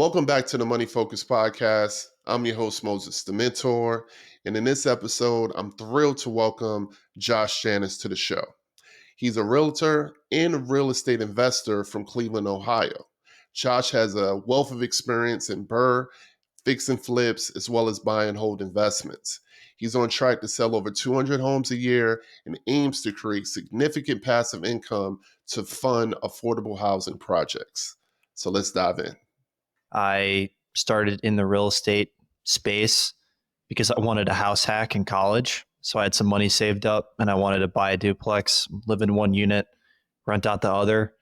Welcome back to the Money Focus Podcast. I'm your host, Moses, the mentor. And in this episode, I'm thrilled to welcome Josh Janus to the show. He's a realtor and a real estate investor from Cleveland, Ohio. Josh has a wealth of experience in BRRRR, fix and flips, as well as buy and hold investments. He's on track to sell over 200 homes a year and aims to create significant passive income to fund affordable housing projects. So let's dive in. I started in the real estate space because I wanted a house hack in college. So I had some money saved up and I wanted to buy a duplex, live in one unit, rent out the other.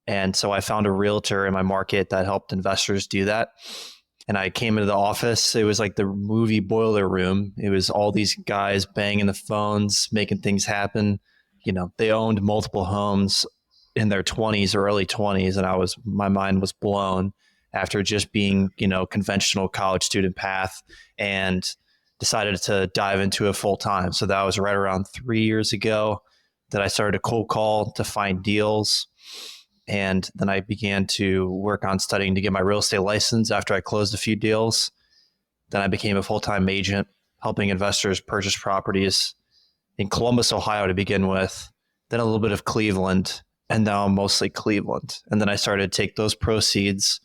And so I found a realtor in my market that helped investors do that. And I came into the office. It was like the movie Boiler Room. It was all these guys banging the phones, making things happen. You know, they owned multiple homes in their 20s or early 20s. And my mind was blown after just being, conventional college student path, and decided to dive into it full time. So that was right around 3 years ago that I started a cold call to find deals. And then I began to work on studying to get my real estate license after I closed a few deals. Then I became a full-time agent, helping investors purchase properties in Columbus, Ohio to begin with, then a little bit of Cleveland, and now mostly Cleveland. And then I started to take those proceeds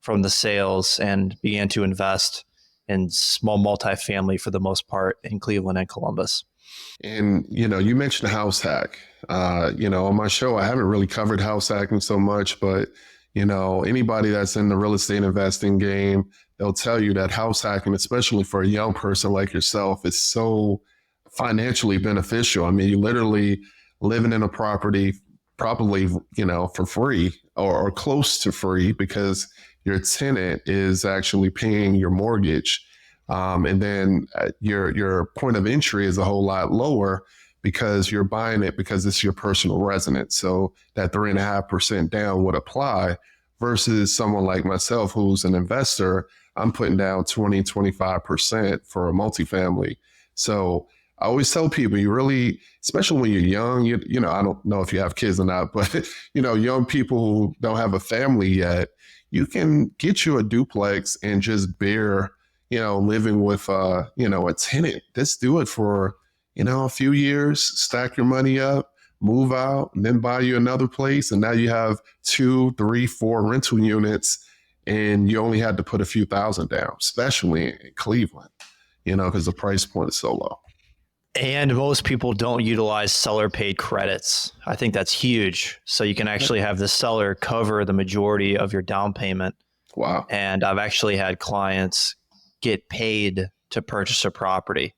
from the sales and began to invest in small multifamily for the most part in Cleveland and Columbus. And, you mentioned house hack. On my show, I haven't really covered house hacking so much, but, anybody that's in the real estate investing game, they'll tell you that house hacking, especially for a young person like yourself, is so financially beneficial. I mean, you literally living in a property probably, for free or close to free because your tenant is actually paying your mortgage. And then your point of entry is a whole lot lower because you're buying it because it's your personal residence. So that 3.5% down would apply versus someone like myself, who's an investor. I'm putting down 25% for a multifamily. So I always tell people, you really, especially when you're young, I don't know if you have kids or not, but, young people who don't have a family yet, you can get you a duplex and just bear living with, a tenant. Just do it for, a few years, stack your money up, move out, and then buy you another place. And now you have 2, 3, 4 rental units, and you only had to put a few thousand down, especially in Cleveland, because the price point is so low. And most people don't utilize seller paid credits. I think that's huge. So you can actually have the seller cover the majority of your down payment. Wow. And I've actually had clients get paid to purchase a property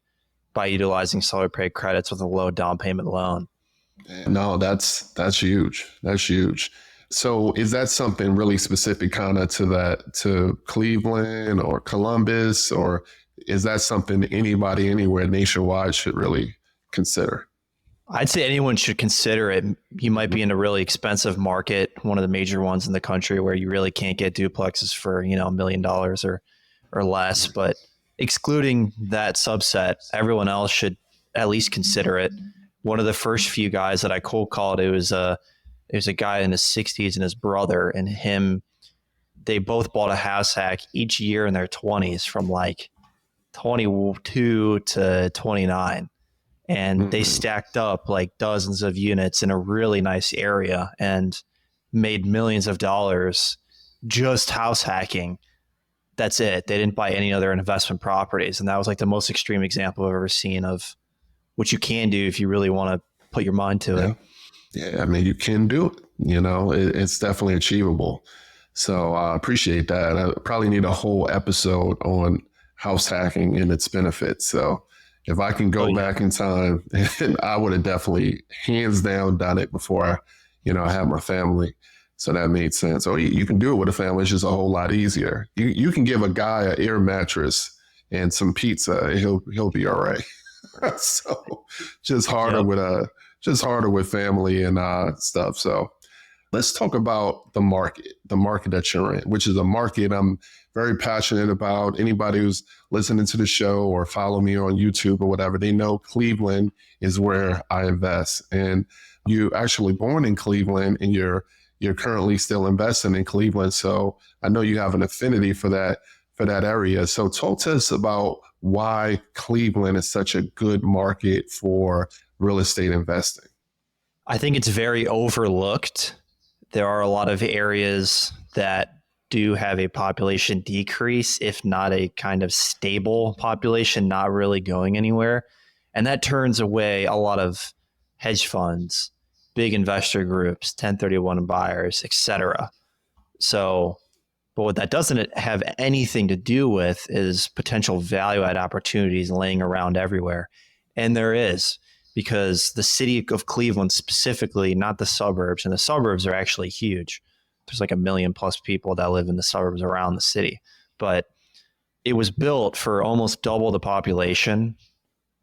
by utilizing seller paid credits with a low down payment loan. No, that's huge. That's huge. So is that something really specific kind of to Cleveland or Columbus, or is that something anybody anywhere nationwide should really consider? I'd say anyone should consider it. You might be in a really expensive market, one of the major ones in the country where you really can't get duplexes for, $1 million or less. But excluding that subset, everyone else should at least consider it. One of the first few guys that I cold called, it was a guy in his 60s and his brother and him. They both bought a house hack each year in their 20s from like 22 to 29. And they stacked up like dozens of units in a really nice area and made millions of dollars just house hacking. That's it. They didn't buy any other investment properties. And that was like the most extreme example I've ever seen of what you can do if you really want to put your mind to it. Yeah, I mean, you can do it. It's definitely achievable. So I appreciate that. I probably need a whole episode on house hacking and its benefits. So if I can go back in time, I would have definitely hands down done it before I had my family. So that made sense. Or you can do it with a family. It's just a whole lot easier. You can give a guy an air mattress and some pizza, he'll be all right. So just harder with family and stuff. So let's talk about the market that you're in, which is a market I'm very passionate about. Anybody who's listening to the show or follow me on YouTube or whatever, they know Cleveland is where I invest. And you actually born in Cleveland and you're you're currently still investing in Cleveland. So I know you have an affinity for that area. So talk to us about why Cleveland is such a good market for real estate investing. I think it's very overlooked. There are a lot of areas that do have a population decrease, if not a kind of stable population, not really going anywhere. And that turns away a lot of hedge funds, big investor groups, 1031 buyers, etc. So, but what that doesn't have anything to do with is potential value add opportunities laying around everywhere. And there is, because the city of Cleveland specifically, not the suburbs, and the suburbs are actually huge. There's like 1 million plus people that live in the suburbs around the city. But it was built for almost double the population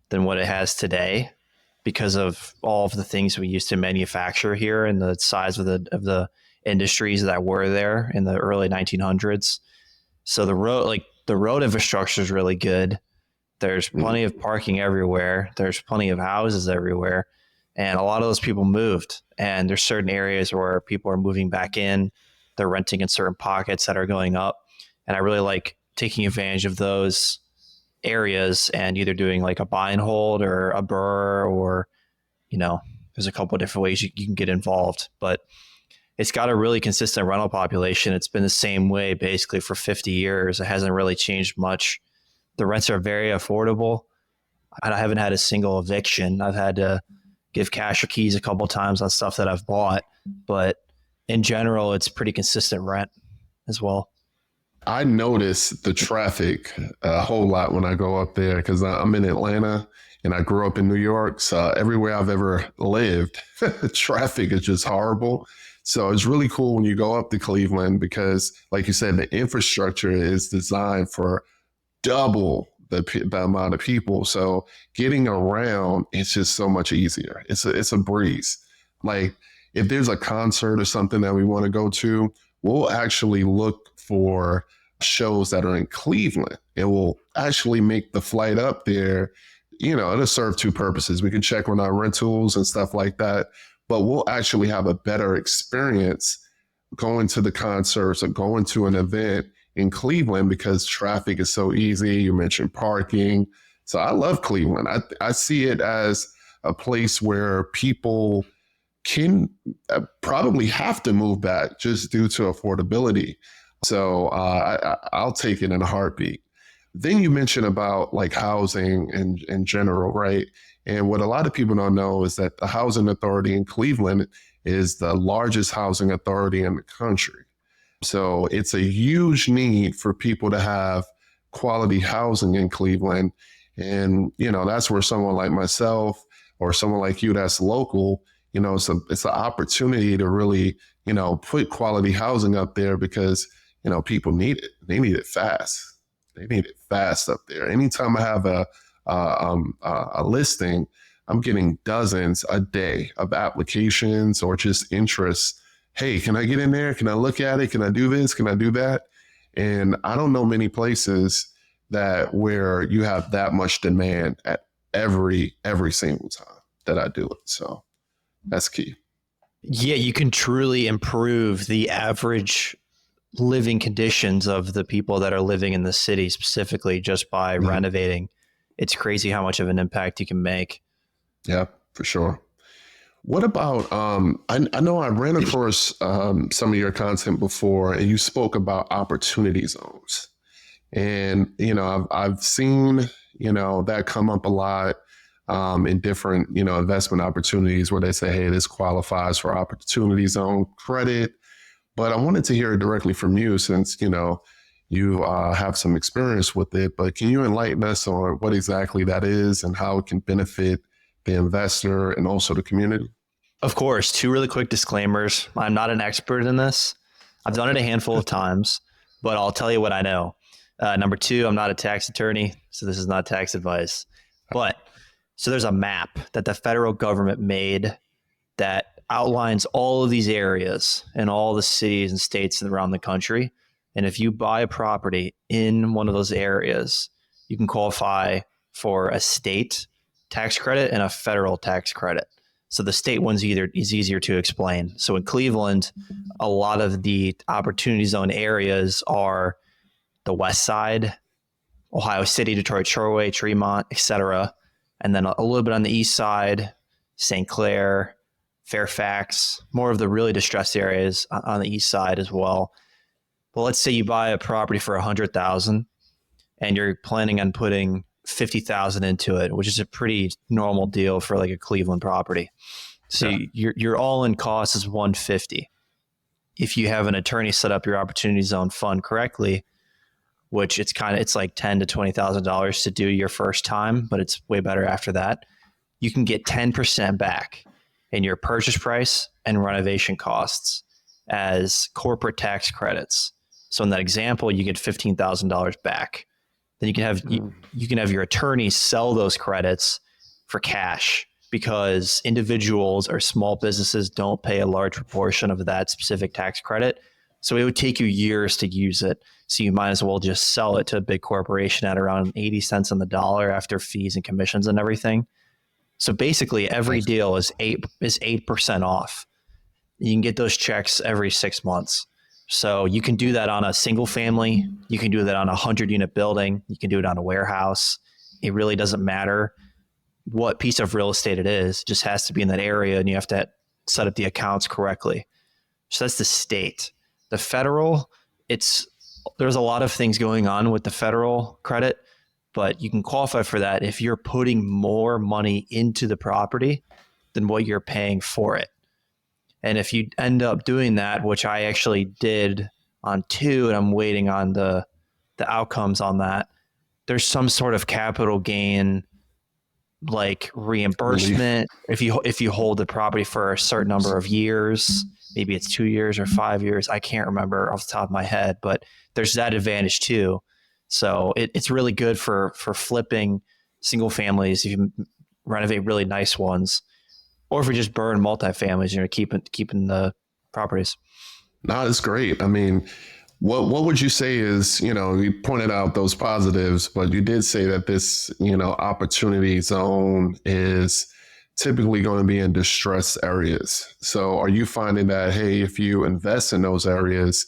than what it has today because of all of the things we used to manufacture here and the size of the industries that were there in the early 1900s. So the road infrastructure is really good. There's plenty of parking everywhere. There's plenty of houses everywhere. And a lot of those people moved. And there's certain areas where people are moving back in. They're renting in certain pockets that are going up. And I really like taking advantage of those areas and either doing like a buy and hold or a BRRRR, or, there's a couple of different ways you can get involved. But it's got a really consistent rental population. It's been the same way basically for 50 years. It hasn't really changed much. The rents are very affordable. I haven't had a single eviction. I've had to give cash or keys a couple of times on stuff that I've bought, but in general, it's pretty consistent rent as well. I notice the traffic a whole lot when I go up there because I'm in Atlanta and I grew up in New York. So everywhere I've ever lived, the traffic is just horrible. So it's really cool when you go up to Cleveland because, like you said, the infrastructure is designed for double the amount of people. So getting around, it's just so much easier. It's a breeze. Like if there's a concert or something that we want to go to, we'll actually look for shows that are in Cleveland. It will actually make the flight up there. It'll serve two purposes. We can check on our rentals and stuff like that, but we'll actually have a better experience going to the concerts or going to an event in Cleveland because traffic is so easy. You mentioned parking. So I love Cleveland. I see it as a place where people can probably have to move back just due to affordability. So I'll take it in a heartbeat. Then you mentioned about like housing in general, right? And what a lot of people don't know is that the housing authority in Cleveland is the largest housing authority in the country. So it's a huge need for people to have quality housing in Cleveland. And, that's where someone like myself or someone like you that's local, it's an opportunity to really, put quality housing up there because, people need it. They need it fast. They need it fast up there. Anytime I have a listing, I'm getting dozens a day of applications or just interest. Hey, can I get in there? Can I look at it? Can I do this? Can I do that? And I don't know many places where you have that much demand at every single time that I do it. So that's key. Yeah, you can truly improve the average living conditions of the people that are living in the city specifically just by renovating. It's crazy how much of an impact you can make. Yeah, for sure. What about, I know I ran across some of your content before and you spoke about opportunity zones. And, I've seen, that come up a lot in different, investment opportunities where they say, hey, this qualifies for opportunity zone credit. But I wanted to hear it directly from you since, you have some experience with it. But can you enlighten us on what exactly that is and how it can benefit the investor and also the community? Of course, two really quick disclaimers. I'm not an expert in this. I've done it a handful of times, but I'll tell you what I know. Number two, I'm not a tax attorney, so this is not tax advice. But so there's a map that the federal government made that outlines all of these areas and all the cities and states around the country. And if you buy a property in one of those areas, you can qualify for a state tax credit and a federal tax credit. So the state one's is easier to explain. So in Cleveland, a lot of the opportunity zone areas are the west side, Ohio City, Detroit, Shoreway, Tremont, etc. And then a little bit on the east side, St. Clair, Fairfax, more of the really distressed areas on the east side as well. Well, let's say you buy a property for 100,000 and you're planning on putting 50,000 into it, which is a pretty normal deal for like a Cleveland property. So Yeah. your all-in cost is 150. If you have an attorney set up your opportunity zone fund correctly, which it's like $10,000 to $20,000 to do your first time, but it's way better after that. You can get 10% back in your purchase price and renovation costs as corporate tax credits. So in that example, you get $15,000 back. Then you can have your attorney sell those credits for cash because individuals or small businesses don't pay a large proportion of that specific tax credit. So it would take you years to use it. So you might as well just sell it to a big corporation at around 80 cents on the dollar after fees and commissions and everything. So basically every deal is 8% off. You can get those checks every 6 months. So you can do that on a single family. You can do that on a 100-unit building. You can do it on a warehouse. It really doesn't matter what piece of real estate it is. It just has to be in that area, and you have to set up the accounts correctly. So that's the state. The federal, there's a lot of things going on with the federal credit, but you can qualify for that if you're putting more money into the property than what you're paying for it. And if you end up doing that, which I actually did on 2, and I'm waiting on the outcomes on that, there's some sort of capital gain like reimbursement if you hold the property for a certain number of years. Maybe it's 2 years or 5 years. I can't remember off the top of my head, but there's that advantage too. So it's really good for flipping single families if you renovate really nice ones, or if you just burn multifamilies, keeping the properties. No, it's great. I mean, what would you say is, you pointed out those positives, but you did say that this, opportunity zone is typically going to be in distressed areas. So are you finding that, hey, if you invest in those areas,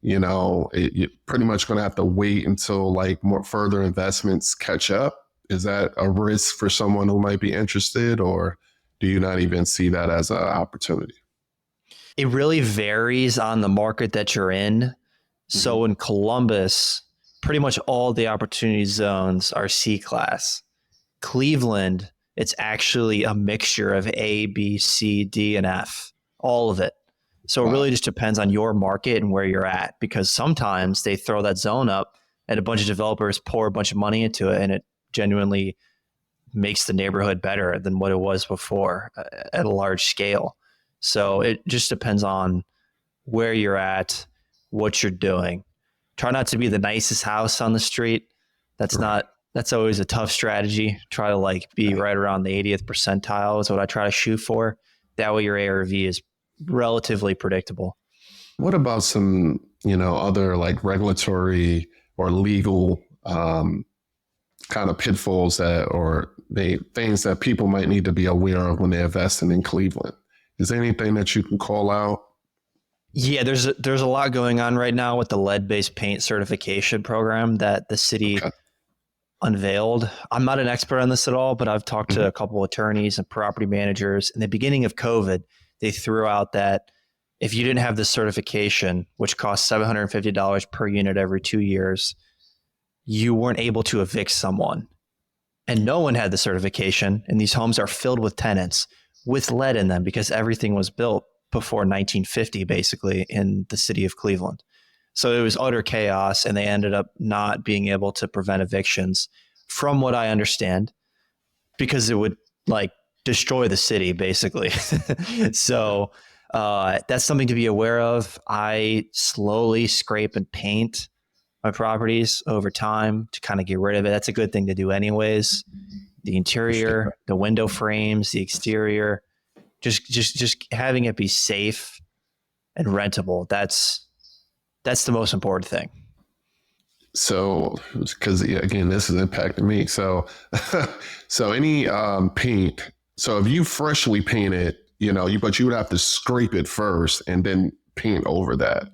you're pretty much going to have to wait until like more further investments catch up? Is that a risk for someone who might be interested, or do you not even see that as an opportunity? It really varies on the market that you're in. So in Columbus, pretty much all the opportunity zones are C class. Cleveland, it's actually a mixture of A, B, C, D, and F, all of it. So it really just depends on your market and where you're at, because sometimes they throw that zone up and a bunch of developers pour a bunch of money into it, and it genuinely makes the neighborhood better than what it was before at a large scale. So it just depends on where you're at, what you're doing. Try not to be the nicest house on the street. That's always a tough strategy. Try to like be right around the 80th percentile is what I try to shoot for. That way your ARV is relatively predictable. What about some, other like regulatory or legal kind of pitfalls things that people might need to be aware of when they're investing in Cleveland? Is there anything that you can call out? Yeah, there's a lot going on right now with the lead-based paint certification program that the city unveiled. I'm not an expert on this at all, but I've talked to a couple of attorneys and property managers. In the beginning of COVID, they threw out that if you didn't have the certification, which costs $750 per unit every 2 years, you weren't able to evict someone. And no one had the certification, and these homes are filled with tenants with lead in them because everything was built before 1950, basically, in the city of Cleveland. So it was utter chaos, and they ended up not being able to prevent evictions, from what I understand, because it would like destroy the city, basically. So that's something to be aware of. I slowly scrape and paint my properties over time to kind of get rid of it. That's a good thing to do anyways. The interior, the window frames, the exterior, just having it be safe and rentable. That's the most important thing. So, because again, this is impacting me. So, so any paint So if you freshly paint it, but you would have to scrape it first and then paint over that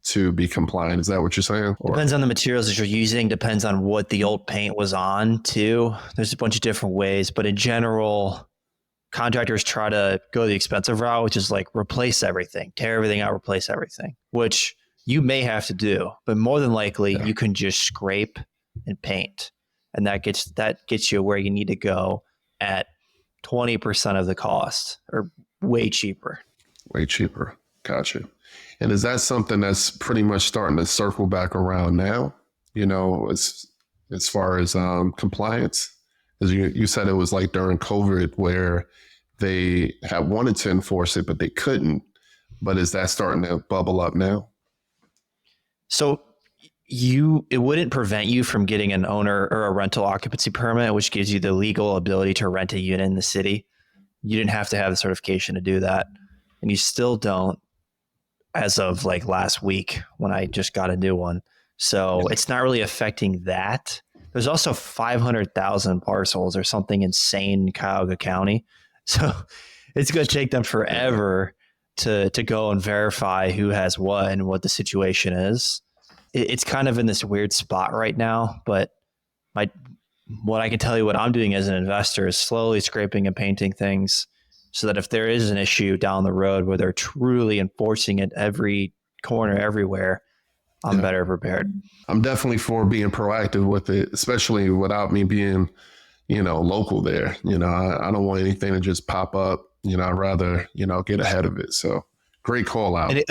to be compliant. Is that what you're saying? Or Depends on the materials that you're using, depends on what the old paint was on too. There's a bunch of different ways, but in general, contractors try to go the expensive route, which is like replace everything, tear everything out, replace everything, which you may have to do, but more than likely you can just scrape and paint. And that gets you where you need to go at 20% of the cost, or way cheaper. way cheaper. Gotcha. And is that something that's pretty much starting to circle back around now? As far as compliance, as you said, it was like during COVID where they had wanted to enforce it, but they couldn't. But is that starting to bubble up now? So it wouldn't prevent you from getting an owner or a rental occupancy permit, which gives you the legal ability to rent a unit in the city. You didn't have to have the certification to do that. And you still don't as of like last week when I just got a new one. So it's not really affecting that. There's also 500,000 parcels or something insane in Cuyahoga County. So it's going to take them forever to go and verify who has what and what the situation is. It's kind of in this weird spot right now, but what I can tell you what I'm doing as an investor is slowly scraping and painting things so that if there is an issue down the road where they're truly enforcing it every corner, everywhere, I'm better prepared. I'm definitely for being proactive with it, especially without me being, local there. I don't want anything to just pop up. I'd rather, get ahead of it. So great call out. And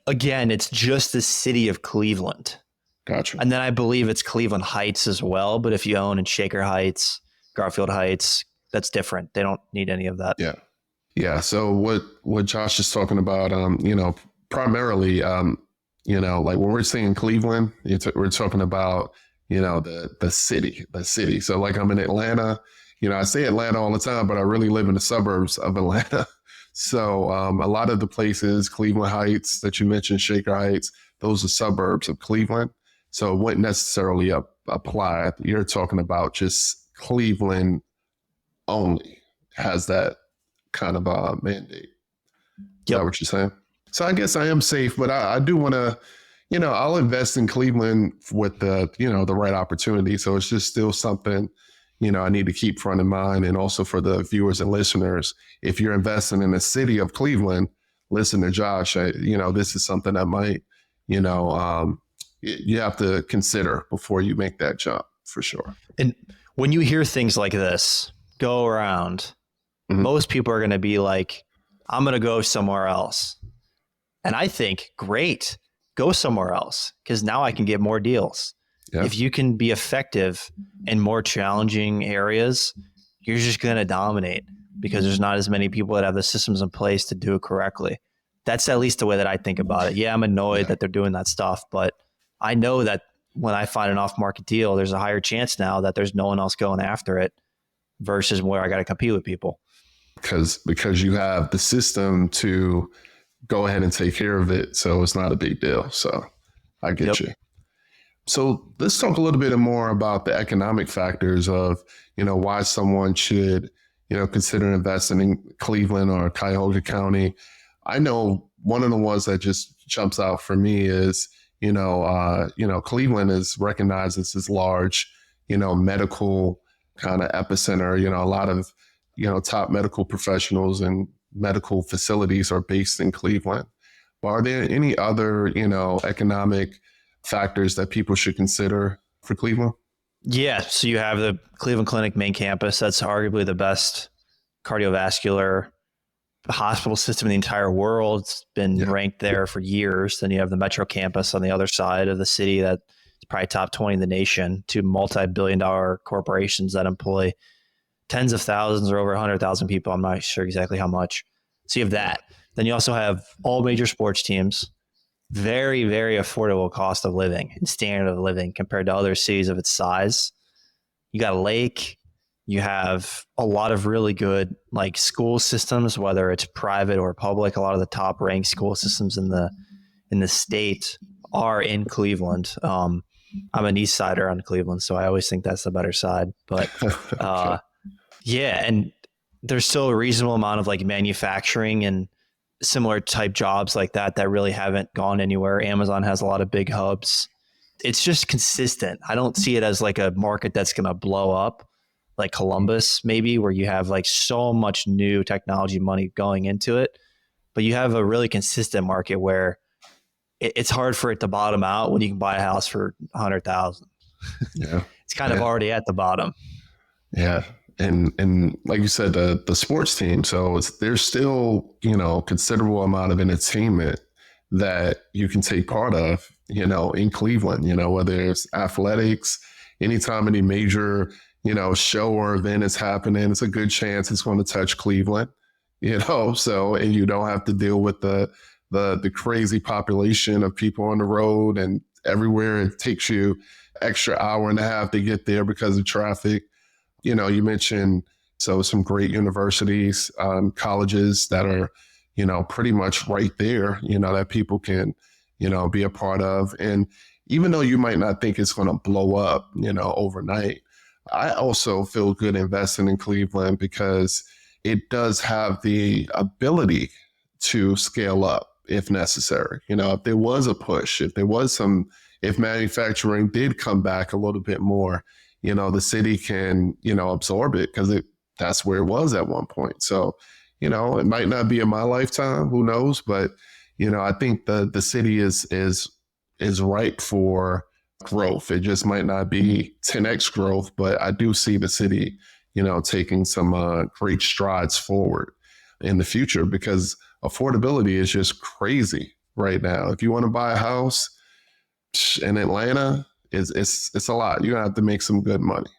again, it's just the city of Cleveland. Gotcha. And then I believe it's Cleveland Heights as well. But if you own in Shaker Heights, Garfield Heights, that's different. They don't need any of that. Yeah. Yeah. So what Josh is talking about, primarily, like when we're saying Cleveland, we're talking about, the city. So like I'm in Atlanta, I say Atlanta all the time, but I really live in the suburbs of Atlanta. So a lot of the places, Cleveland Heights that you mentioned, Shaker Heights, those are suburbs of Cleveland. So it wouldn't necessarily apply. You're talking about just Cleveland only has that kind of mandate. Is that what you're saying? So I guess I am safe, but I do want to, I'll invest in Cleveland with the right opportunity. So it's just still something, I need to keep front of mind. And also for the viewers and listeners, if you're investing in the city of Cleveland, listen to Josh. This is something that might, you have to consider before you make that jump for sure. And when you hear things like this go around, most people are going to be like, I'm going to go somewhere else. And I think, great, go somewhere else because now I can get more deals. Yeah. If you can be effective in more challenging areas, you're just going to dominate because there's not as many people that have the systems in place to do it correctly. That's at least the way that I think about it. Yeah, I'm annoyed that they're doing that stuff, but I know that when I find an off-market deal, there's a higher chance now that there's no one else going after it versus where I got to compete with people. Because you have the system to go ahead and take care of it. So it's not a big deal. So I get you. So let's talk a little bit more about the economic factors of, why someone should, consider investing in Cleveland or Cuyahoga County. I know one of the ones that just jumps out for me is, Cleveland is recognized as this large, medical kind of epicenter. A lot of, top medical professionals and medical facilities are based in Cleveland. But are there any other, economic factors that people should consider for Cleveland? Yeah. So you have the Cleveland Clinic main campus. That's arguably the best cardiovascular hospital system in the entire world. It's been ranked there for years. Then you have the Metro campus on the other side of the city that's probably top 20 in the nation, two multi-billion-dollar corporations that employ tens of thousands or over 100,000 people. I'm not sure exactly how much. So you have that. Then you also have all major sports teams, very, very affordable cost of living and standard of living compared to other cities of its size. You got a lake. You have a lot of really good like school systems, whether it's private or public. A lot of the top ranked school systems in the state are in Cleveland. I'm an East Sider on Cleveland, so I always think that's the better side. But yeah, and there's still a reasonable amount of like manufacturing and similar type jobs like that really haven't gone anywhere. Amazon has a lot of big hubs. It's just consistent. I don't see it as like a market that's going to blow up like Columbus, maybe, where you have like so much new technology money going into it. But you have a really consistent market where it's hard for it to bottom out when you can buy a house for 100,000. Yeah. It's kind of Yeah. already at the bottom. Yeah. And like you said, the sports team. So there's still, considerable amount of entertainment that you can take part of, in Cleveland, whether it's athletics, anytime any major, show or event is happening, it's a good chance it's going to touch Cleveland, so, and you don't have to deal with the crazy population of people on the road and everywhere. It takes you extra hour and a half to get there because of traffic. You mentioned some great universities, colleges that are, pretty much right there, that people can, be a part of. And even though you might not think it's going to blow up, overnight, I also feel good investing in Cleveland because it does have the ability to scale up if necessary. If there was a push, if manufacturing did come back a little bit more, the city can, absorb it because that's where it was at one point. So, it might not be in my lifetime, who knows? But, I think the city is ripe for growth. It just might not be 10x growth, but I do see the city, taking some great strides forward in the future because affordability is just crazy right now. If you want to buy a house in Atlanta, it's a lot. You're gonna have to make some good money.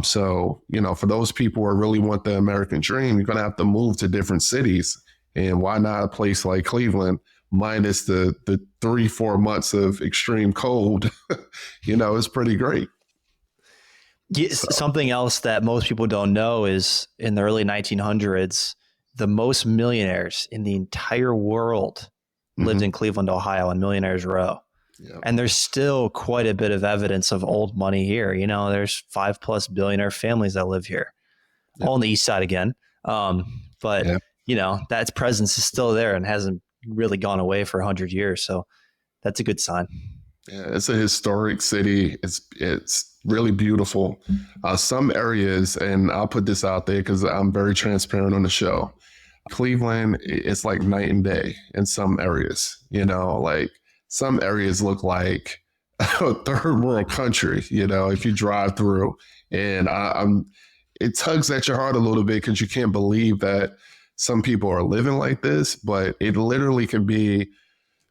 So, for those people who really want the American dream, you're gonna have to move to different cities. And why not a place like Cleveland, minus the 3-4 months of extreme cold? It's pretty great. Yes, So, something else that most people don't know is in the early 1900s, the most millionaires in the entire world lived mhm. in Cleveland, Ohio, on Millionaires Row. Yeah, And there's still quite a bit of evidence of old money here. There's 5+ billionaire families that live here, yeah, all on the east side again. But yeah. that presence is still there and hasn't really gone away for 100 years. So that's a good sign. Yeah, it's a historic city. It's really beautiful. Some areas, and I'll put this out there because I'm very transparent on the show. Cleveland, it's like night and day in some areas. Like some areas look like a third world country. If you drive through, and it tugs at your heart a little bit because you can't believe that some people are living like this. But it literally can be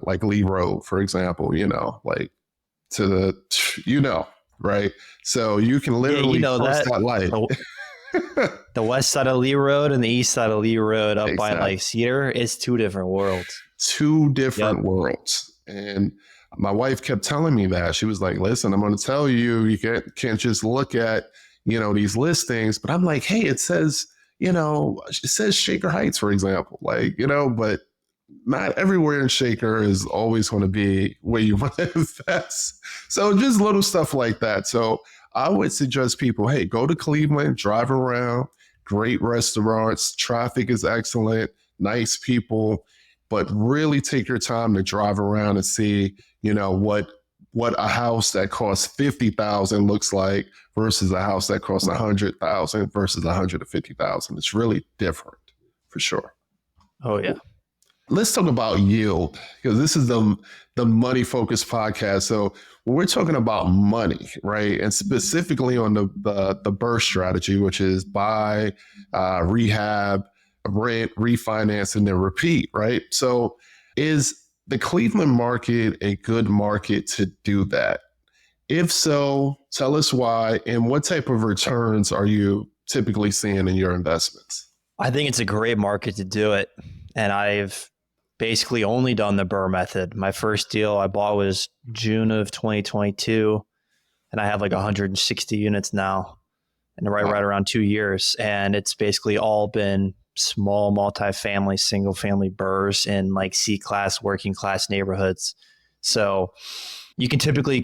like Lee Road, for example, like to right? So you can Yeah, literally cross that that light. the west side of Lee Road and the east side of Lee Road up by Exactly. like Cedar is two different worlds. Two Yep. different worlds. And my wife kept telling me that. She was like, listen, I'm going to tell you, you can't just look at, these listings. But I'm like, hey, it says Shaker Heights, for example, but not everywhere in Shaker is always going to be where you want to invest. So just little stuff like that. So I would suggest people, hey, go to Cleveland, drive around, great restaurants, traffic is excellent, nice people, but really take your time to drive around and see, what a house that costs 50,000 looks like versus a house that costs 100,000 versus 150,000. It's really different for sure. Oh yeah. Let's talk about yield because this is the money focused podcast. So when we're talking about money, right, and specifically on the BRRRR strategy, which is buy, rehab, rent, refinance, and then repeat, right? So is the Cleveland market a good market to do that? If so, tell us why and what type of returns are you typically seeing in your investments? I think it's a great market to do it. And I've basically only done the BRRRR method. My first deal I bought was June of 2022, and I have like 160 units now, and right Wow. around 2 years. And it's basically all been small multifamily, single family BRRRRs in like C-class, working class neighborhoods. So you can typically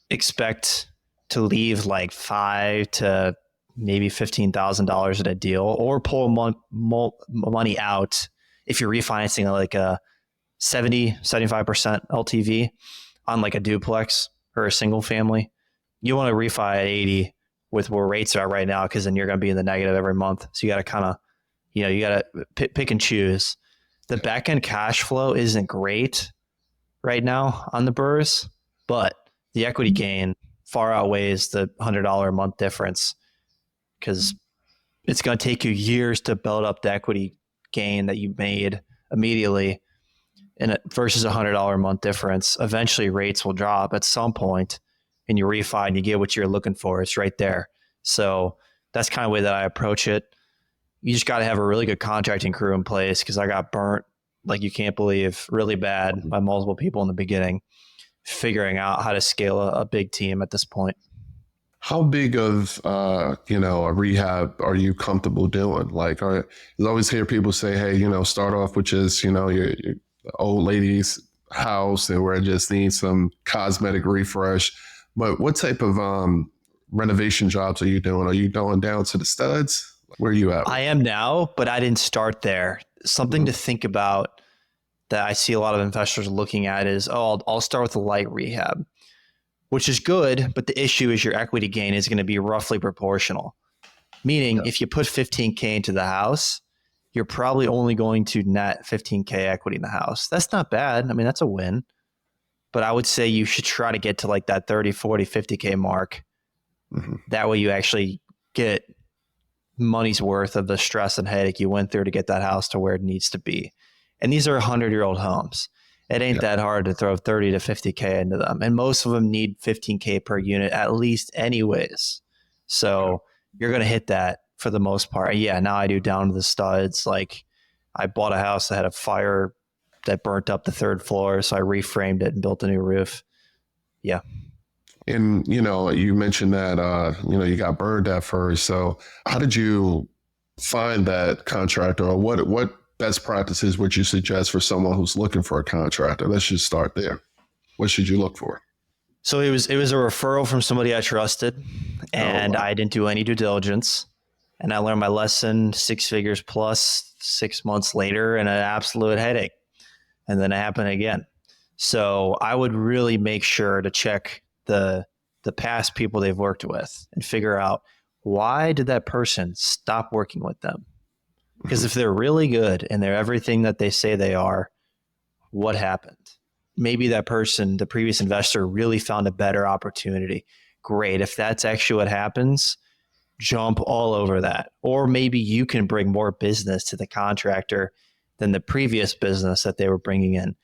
expect to leave like 5 to maybe $15,000 in a deal, or pull money out if you're refinancing like a 75% LTV on like a duplex or a single family. You want to refi at 80 with where rates are right now, because then you're going to be in the negative every month. So you got to kind of, you got to pick and choose. The back end cash flow isn't great right now on the BRRRRs, but the equity gain far outweighs the $100 a month difference, because it's going to take you years to build up the equity gain that you made immediately, and versus $100 a month difference. Eventually rates will drop at some point and you refi and you get what you're looking for. It's right there. So that's kind of the way that I approach it. You just got to have a really good contracting crew in place, because I got burnt like you can't believe, really bad, by multiple people in the beginning, figuring out how to scale a big team at this point. How big of a rehab are you comfortable doing? Like, you always hear people say, hey, start off with just your old lady's house and where it just needs some cosmetic refresh. But what type of renovation jobs are you doing? Are you going down to the studs? Where are you at? I am now, but I didn't start there. Something to think about that I see a lot of investors looking at is, I'll start with a light rehab, which is good, but the issue is your equity gain is going to be roughly proportional. Meaning, if you put 15K into the house, you're probably only going to net 15K equity in the house. That's not bad. I mean, that's a win. But I would say you should try to get to like that 30, 40, 50K mark. Mm-hmm. That way you actually get money's worth of the stress and headache you went through to get that house to where it needs to be. And these are 100-year-old homes. It ain't that hard to throw 30 to 50K into them. And most of them need 15K per unit at least anyways. So you're going to hit that for the most part. Yeah, now I do down to the studs. Like, I bought a house that had a fire that burnt up the third floor, so I reframed it and built a new roof. Yeah. And, you mentioned that, you got burned at first. So how did you find that contractor, or what best practices would you suggest for someone who's looking for a contractor? Let's just start there. What should you look for? So it was a referral from somebody I trusted, and I didn't do any due diligence, and I learned my lesson 6 figures plus 6 months later, and an absolute headache. And then it happened again. So I would really make sure to check the past people they've worked with and figure out, why did that person stop working with them? Because if they're really good and they're everything that they say they are, what happened? Maybe that person, the previous investor, really found a better opportunity. Great. If that's actually what happens, jump all over that. Or maybe you can bring more business to the contractor than the previous business that they were bringing in.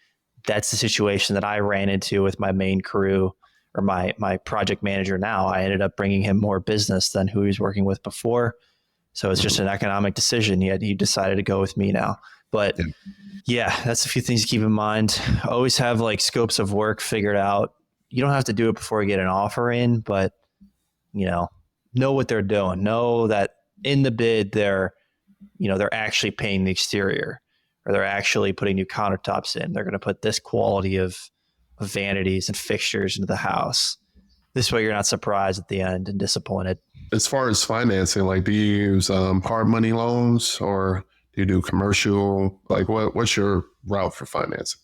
That's the situation that I ran into with my main crew, or my project manager now. I ended up bringing him more business than who he was working with before. So it's just an economic decision. He decided to go with me now. But yeah, that's a few things to keep in mind. Always have like scopes of work figured out. You don't have to do it before you get an offer in, but know what they're doing. Know that in the bid, they're actually painting the exterior, or they're actually putting new countertops in. They're going to put this quality of vanities and fixtures into the house. This way you're not surprised at the end and disappointed. As far as financing, like, do you use hard money loans, or do you do commercial? Like, what's your route for financing?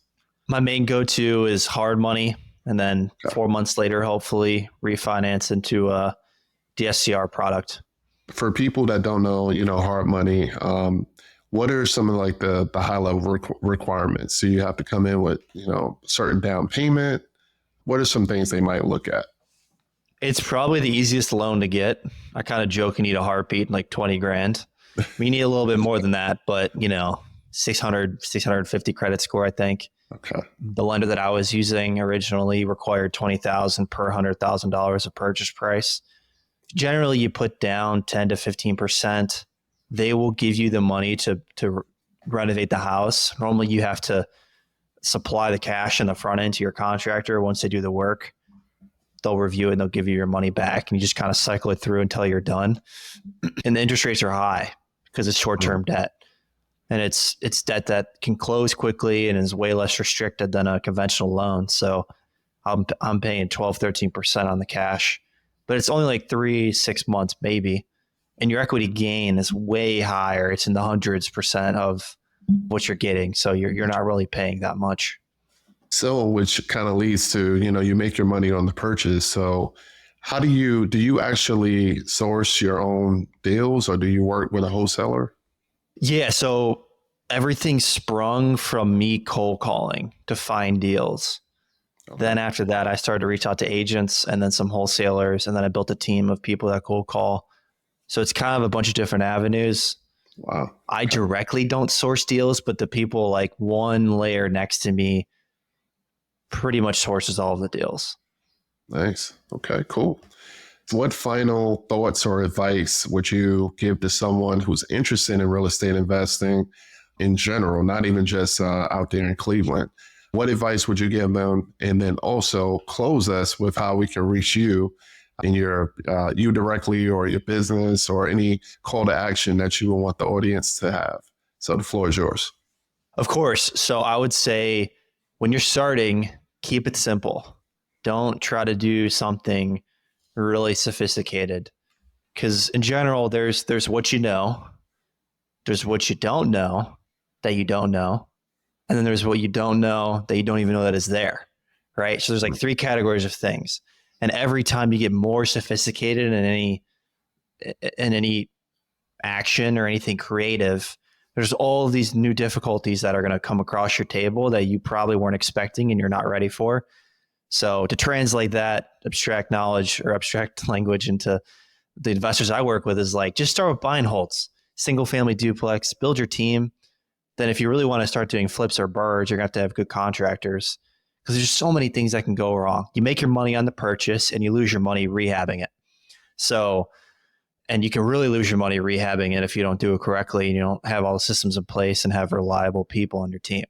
My main go-to is hard money, and then 4 months later, hopefully refinance into a DSCR product. For people that don't know, hard money, what are some of like the high level requirements? So you have to come in with, certain down payment. What are some things they might look at? It's probably the easiest loan to get. I kind of joke you need a heartbeat, like 20 grand. We need a little bit more than that, but 600, 650 credit score, I think. Okay. The lender that I was using originally required $20,000 per $100,000 of purchase price. Generally, you put down 10 to 15%. They will give you the money to renovate the house. Normally, you have to supply the cash in the front end to your contractor. Once they do the work, they'll review it and they'll give you your money back. And you just kind of cycle it through until you're done. And the interest rates are high because it's short-term debt. And it's debt that can close quickly and is way less restricted than a conventional loan. So I'm paying 12, 13% on the cash, but it's only like 3-6 months maybe. and your equity gain is way higher. It's in the hundreds percent of what you're getting. So you're not really paying that much. So, which kind of leads to, you make your money on the purchase. So, how do you actually source your own deals, or do you work with a wholesaler? Yeah. So everything sprung from me cold calling to find deals. Okay. Then after that, I started to reach out to agents and then some wholesalers. And then I built a team of people that cold call. So it's kind of a bunch of different avenues. Wow. I Okay. directly don't source deals, but the people like one layer next to me pretty much sources all of the deals. Nice. Okay, cool. What final thoughts or advice would you give to someone who's interested in real estate investing in general, not even just out there in Cleveland? What advice would you give them? And then also close us with how we can reach you in your you directly, or your business, or any call to action that you would want the audience to have. So the floor is yours. Of course. So I would say when you're starting, keep it simple. Don't try to do something really sophisticated because in general there's what you know, there's what you don't know that you don't know, and then there's what you don't know that you don't even know that is there, right? So there's like three categories of things, and every time you get more sophisticated in any action or anything creative, there's all of these new difficulties that are going to come across your table that you probably weren't expecting and you're not ready for. So to translate that abstract knowledge or abstract language into the investors I work with is like, just start with buy and holds, single family duplex, build your team. Then if you really want to start doing flips or birds, you're going to have good contractors because there's so many things that can go wrong. You make your money on the purchase and you lose your money rehabbing it. So, and you can really lose your money rehabbing it if you don't do it correctly and you don't have all the systems in place and have reliable people on your team.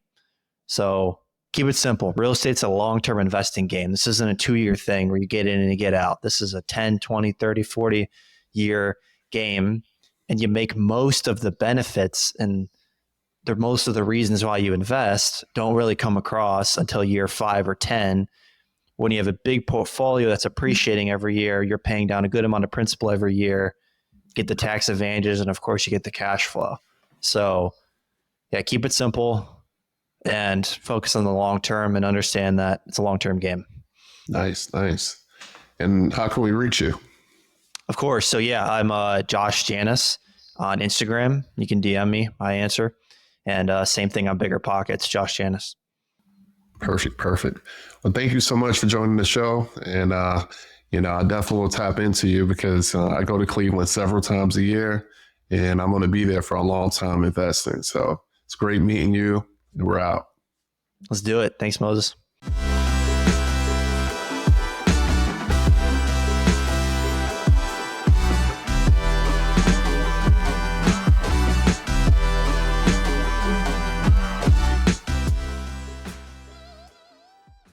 So keep it simple. Real estate's a long-term investing game. This isn't a 2-year thing where you get in and you get out. This is a 10, 20, 30, 40-year game. And you make most of the benefits and most of the reasons why you invest don't really come across until year 5 or 10. When you have a big portfolio that's appreciating every year, you're paying down a good amount of principal every year, get the tax advantages, and of course you get the cash flow. So yeah, keep it simple and focus on the long term and understand that it's a long-term game. Nice, nice. And how can we reach you? Of course. So yeah, I'm Josh Janus on Instagram. You can DM me. I answer. And same thing on Bigger Pockets, Josh Janus. Perfect, perfect. Well, thank you so much for joining the show. And, I definitely will tap into you because I go to Cleveland several times a year and I'm going to be there for a long time investing. So it's great meeting you, and we're out. Let's do it. Thanks, Moses.